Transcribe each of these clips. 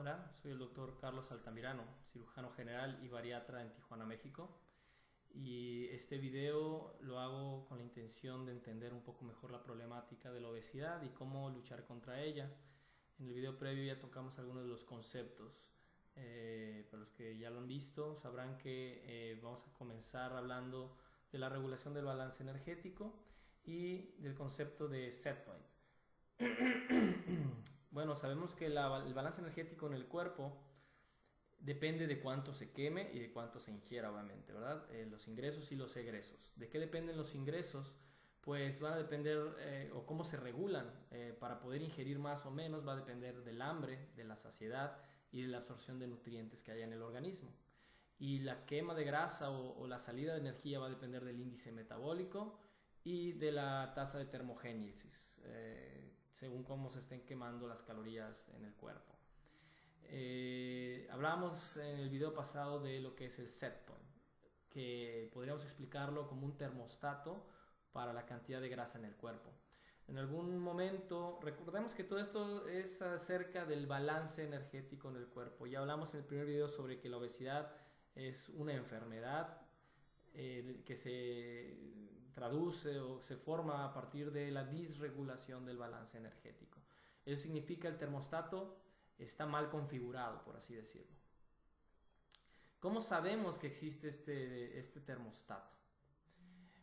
Hola, soy el doctor Carlos Altamirano, cirujano general y bariatra en Tijuana, México. Y este video lo hago con la intención de entender un poco mejor la problemática de la obesidad y cómo luchar contra ella. En el video previo ya tocamos algunos de los conceptos. Para los que ya lo han visto, sabrán que vamos a comenzar hablando de la regulación del balance energético y del concepto de set point. Bueno, sabemos que el balance energético en el cuerpo depende de cuánto se queme y de cuánto se ingiera, obviamente, ¿verdad? Los ingresos y los egresos. ¿De qué dependen los ingresos? Pues van a depender, o cómo se regulan para poder ingerir más o menos, va a depender del hambre, de la saciedad y de la absorción de nutrientes que haya en el organismo. Y la quema de grasa o la salida de energía va a depender del índice metabólico y de la tasa de termogénesis, según cómo se estén quemando las calorías en el cuerpo. Hablábamos en el video pasado de lo que es el set point, que podríamos explicarlo como un termostato para la cantidad de grasa en el cuerpo. En algún momento, recordemos que todo esto es acerca del balance energético en el cuerpo. Ya hablamos en el primer video sobre que la obesidad es una enfermedad que se traduce o se forma a partir de la disregulación del balance energético. Eso significa el termostato está mal configurado, por así decirlo. ¿Cómo sabemos que existe este termostato?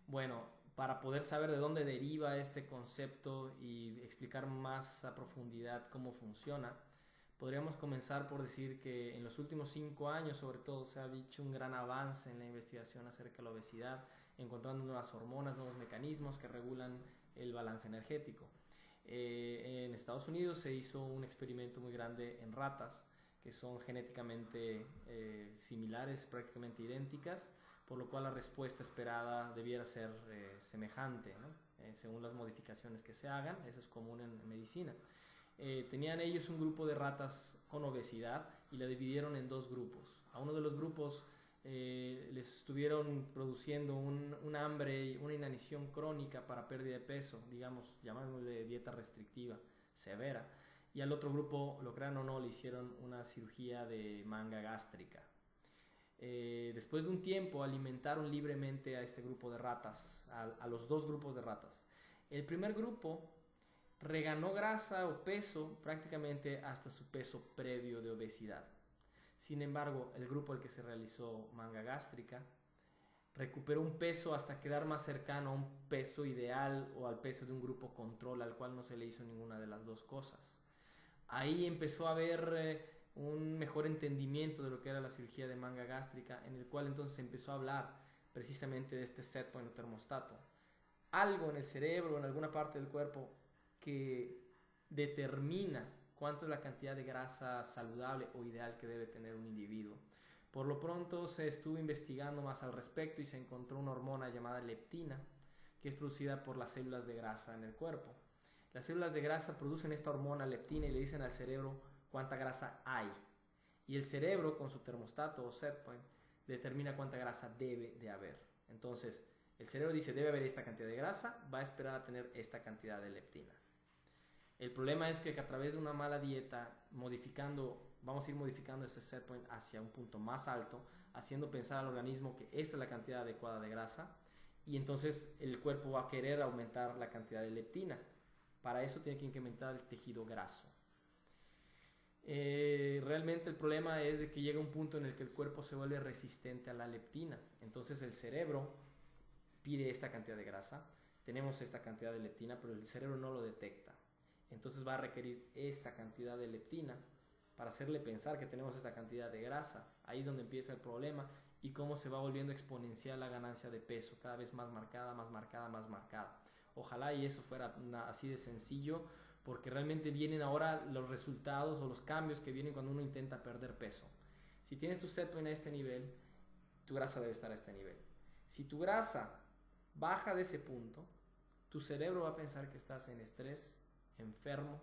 Bueno, para poder saber de dónde deriva este concepto y explicar más a profundidad cómo funciona, podríamos comenzar por decir que en los últimos 5 años, sobre todo, se ha hecho un gran avance en la investigación acerca de la obesidad, encontrando nuevas hormonas, nuevos mecanismos que regulan el balance energético. En Estados Unidos se hizo un experimento muy grande en ratas que son genéticamente similares, prácticamente idénticas, por lo cual la respuesta esperada debiera ser semejante, ¿no? Según las modificaciones que se hagan. Eso es común en medicina. Tenían ellos un grupo de ratas con obesidad y la dividieron en 2 grupos. A uno de los grupos les estuvieron produciendo un hambre, una inanición crónica para pérdida de peso, digamos, llamámosle dieta restrictiva severa, y al otro grupo, lo crean o no, le hicieron una cirugía de manga gástrica. Después de un tiempo alimentaron libremente a este grupo de ratas, a los 2 grupos de ratas. El primer grupo reganó grasa o peso prácticamente hasta su peso previo de obesidad. Sin embargo, el grupo al que se realizó manga gástrica recuperó un peso hasta quedar más cercano a un peso ideal o al peso de un grupo control al cual no se le hizo ninguna de las 2 cosas. Ahí empezó a haber un mejor entendimiento de lo que era la cirugía de manga gástrica, en el cual entonces se empezó a hablar precisamente de este set point o termostato. Algo en el cerebro, en alguna parte del cuerpo, que determina cuánta es la cantidad de grasa saludable o ideal que debe tener un individuo. Por lo pronto se estuvo investigando más al respecto y se encontró una hormona llamada leptina, que es producida por las células de grasa en el cuerpo. Las células de grasa producen esta hormona leptina y le dicen al cerebro cuánta grasa hay. Y el cerebro, con su termostato o set point, determina cuánta grasa debe de haber. Entonces, el cerebro dice, debe haber esta cantidad de grasa, va a esperar a tener esta cantidad de leptina. El problema es que a través de una mala dieta, vamos a ir modificando ese set point hacia un punto más alto, haciendo pensar al organismo que esta es la cantidad adecuada de grasa, y entonces el cuerpo va a querer aumentar la cantidad de leptina. Para eso tiene que incrementar el tejido graso. Realmente el problema es de que llega un punto en el que el cuerpo se vuelve resistente a la leptina. Entonces el cerebro pide esta cantidad de grasa, tenemos esta cantidad de leptina, pero el cerebro no lo detecta. Entonces va a requerir esta cantidad de leptina para hacerle pensar que tenemos esta cantidad de grasa. Ahí es donde empieza el problema y cómo se va volviendo exponencial la ganancia de peso, cada vez más marcada, más marcada, más marcada. Ojalá y eso fuera así de sencillo, porque realmente vienen ahora los resultados o los cambios que vienen cuando uno intenta perder peso. Si tienes tu set point a este nivel, tu grasa debe estar a este nivel. Si tu grasa baja de ese punto, tu cerebro va a pensar que estás en estrés, enfermo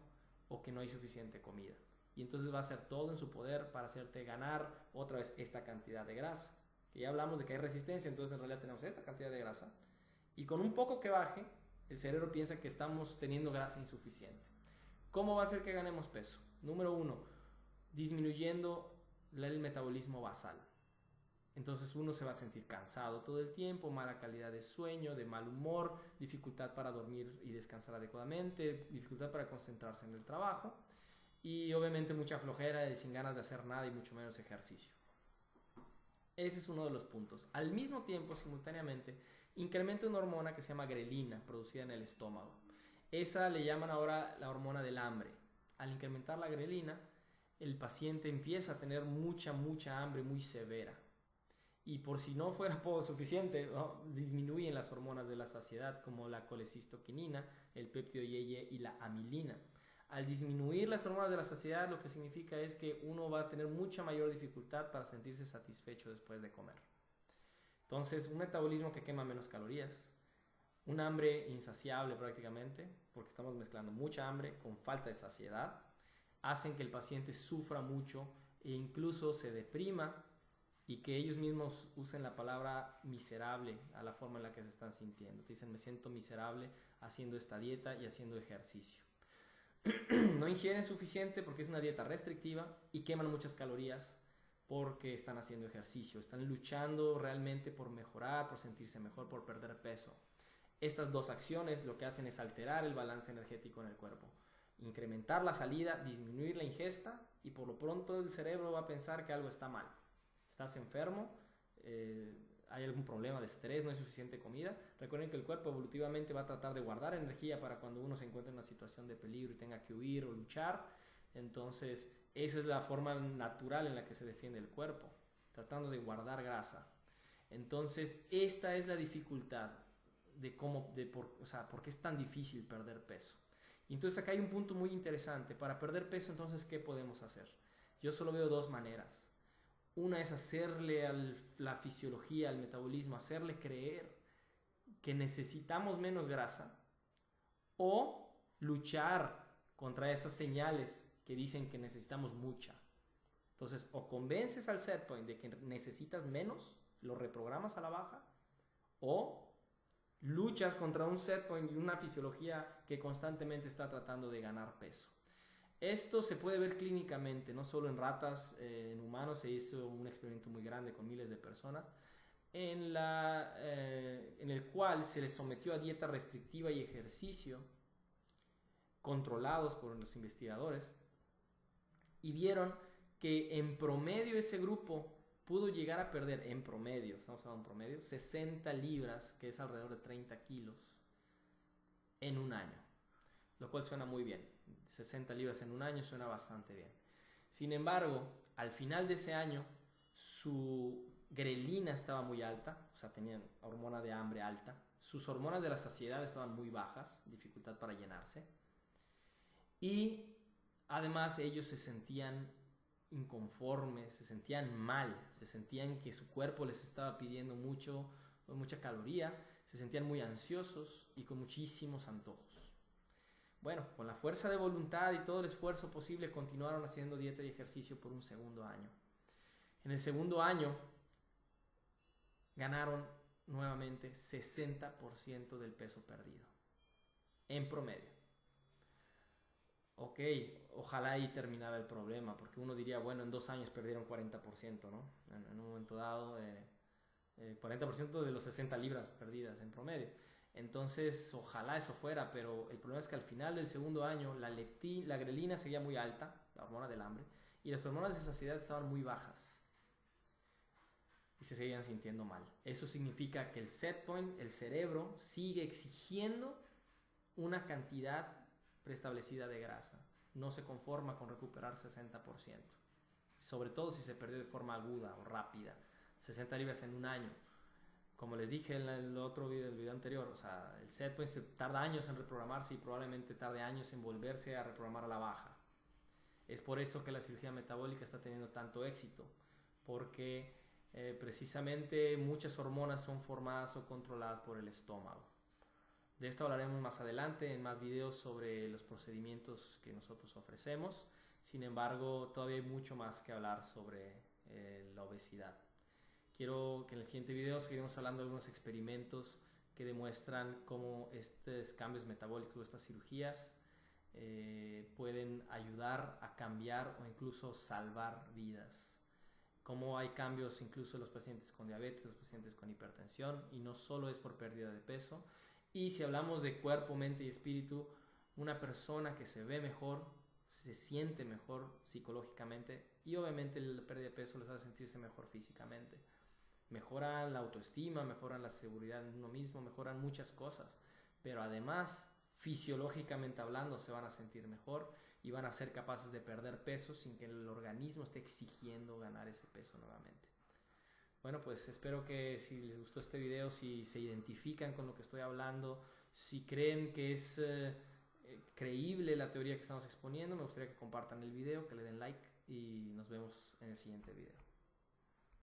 o que no hay suficiente comida. Y entonces va a hacer todo en su poder para hacerte ganar otra vez esta cantidad de grasa. Que ya hablamos de que hay resistencia, entonces en realidad tenemos esta cantidad de grasa. Y con un poco que baje, el cerebro piensa que estamos teniendo grasa insuficiente. ¿Cómo va a hacer que ganemos peso? Número 1, disminuyendo el metabolismo basal. Entonces uno se va a sentir cansado todo el tiempo, mala calidad de sueño, de mal humor, dificultad para dormir y descansar adecuadamente, dificultad para concentrarse en el trabajo y obviamente mucha flojera y sin ganas de hacer nada y mucho menos ejercicio. Ese es uno de los puntos. Al mismo tiempo, simultáneamente, incrementa una hormona que se llama grelina, producida en el estómago. Esa le llaman ahora la hormona del hambre. Al incrementar la grelina, el paciente empieza a tener mucha hambre muy severa. Y por si no fuera suficiente, ¿no?, disminuyen las hormonas de la saciedad como la colecistoquinina, el péptido IgE y la amilina. Al disminuir las hormonas de la saciedad, lo que significa es que uno va a tener mucha mayor dificultad para sentirse satisfecho después de comer. Entonces, un metabolismo que quema menos calorías, un hambre insaciable prácticamente, porque estamos mezclando mucha hambre con falta de saciedad, hacen que el paciente sufra mucho e incluso se deprima y que ellos mismos usen la palabra miserable a la forma en la que se están sintiendo. Te dicen, me siento miserable haciendo esta dieta y haciendo ejercicio. No ingieren suficiente porque es una dieta restrictiva y queman muchas calorías porque están haciendo ejercicio, están luchando realmente por mejorar, por sentirse mejor, por perder peso. Estas dos acciones lo que hacen es alterar el balance energético en el cuerpo, incrementar la salida, disminuir la ingesta y por lo pronto el cerebro va a pensar que algo está mal. Estás enfermo, hay algún problema de estrés, no hay suficiente comida. Recuerden que el cuerpo evolutivamente va a tratar de guardar energía para cuando uno se encuentre en una situación de peligro y tenga que huir o luchar. Entonces, esa es la forma natural en la que se defiende el cuerpo, tratando de guardar grasa. Entonces, esta es la dificultad de por qué es tan difícil perder peso. Y entonces acá hay un punto muy interesante. Para perder peso, entonces, ¿qué podemos hacer? Yo solo veo dos maneras. Una es hacerle a la fisiología, al metabolismo, hacerle creer que necesitamos menos grasa o luchar contra esas señales que dicen que necesitamos mucha. Entonces, o convences al set point de que necesitas menos, lo reprogramas a la baja, o luchas contra un set point y una fisiología que constantemente está tratando de ganar peso. Esto se puede ver clínicamente, no solo en ratas, en humanos se hizo un experimento muy grande con miles de personas, en el cual se les sometió a dieta restrictiva y ejercicio controlados por los investigadores y vieron que en promedio ese grupo pudo llegar a perder, en promedio, estamos hablando de un promedio, 60 libras, que es alrededor de 30 kilos, en un año, lo cual suena muy bien. 60 libras en un año suena bastante bien. Sin embargo, al final de ese año, su grelina estaba muy alta, o sea, tenían hormona de hambre alta, sus hormonas de la saciedad estaban muy bajas, dificultad para llenarse, y además ellos se sentían inconformes, se sentían mal, se sentían que su cuerpo les estaba pidiendo mucha caloría, se sentían muy ansiosos y con muchísimos antojos. Bueno, con la fuerza de voluntad y todo el esfuerzo posible continuaron haciendo dieta y ejercicio por un segundo año. En el segundo año ganaron nuevamente 60% del peso perdido, en promedio. Ok, ojalá ahí terminara el problema, porque uno diría, bueno, en 2 años perdieron 40%, ¿no? En un momento dado, 40% de los 60 libras perdidas en promedio. Entonces, ojalá eso fuera, pero el problema es que al final del segundo año la grelina seguía muy alta, la hormona del hambre, y las hormonas de saciedad estaban muy bajas y se seguían sintiendo mal. Eso significa que el set point, el cerebro, sigue exigiendo una cantidad preestablecida de grasa. No se conforma con recuperar 60%, sobre todo si se perdió de forma aguda o rápida, 60 libras en un año. Como les dije en el video anterior, o sea, el set point tarda años en reprogramarse y probablemente tarde años en volverse a reprogramar a la baja. Es por eso que la cirugía metabólica está teniendo tanto éxito, porque precisamente muchas hormonas son formadas o controladas por el estómago. De esto hablaremos más adelante en más videos sobre los procedimientos que nosotros ofrecemos. Sin embargo, todavía hay mucho más que hablar sobre la obesidad. Quiero que en el siguiente video seguiremos hablando de algunos experimentos que demuestran cómo estos cambios metabólicos, estas cirugías, pueden ayudar a cambiar o incluso salvar vidas. Cómo hay cambios incluso en los pacientes con diabetes, los pacientes con hipertensión, y no solo es por pérdida de peso. Y si hablamos de cuerpo, mente y espíritu, una persona que se ve mejor, se siente mejor psicológicamente, y obviamente la pérdida de peso les hace sentirse mejor físicamente. Mejoran la autoestima, mejoran la seguridad en uno mismo, mejoran muchas cosas, pero además fisiológicamente hablando se van a sentir mejor y van a ser capaces de perder peso sin que el organismo esté exigiendo ganar ese peso nuevamente. Bueno, pues espero que si les gustó este video, si se identifican con lo que estoy hablando, si creen que es creíble la teoría que estamos exponiendo, me gustaría que compartan el video, que le den like y nos vemos en el siguiente video.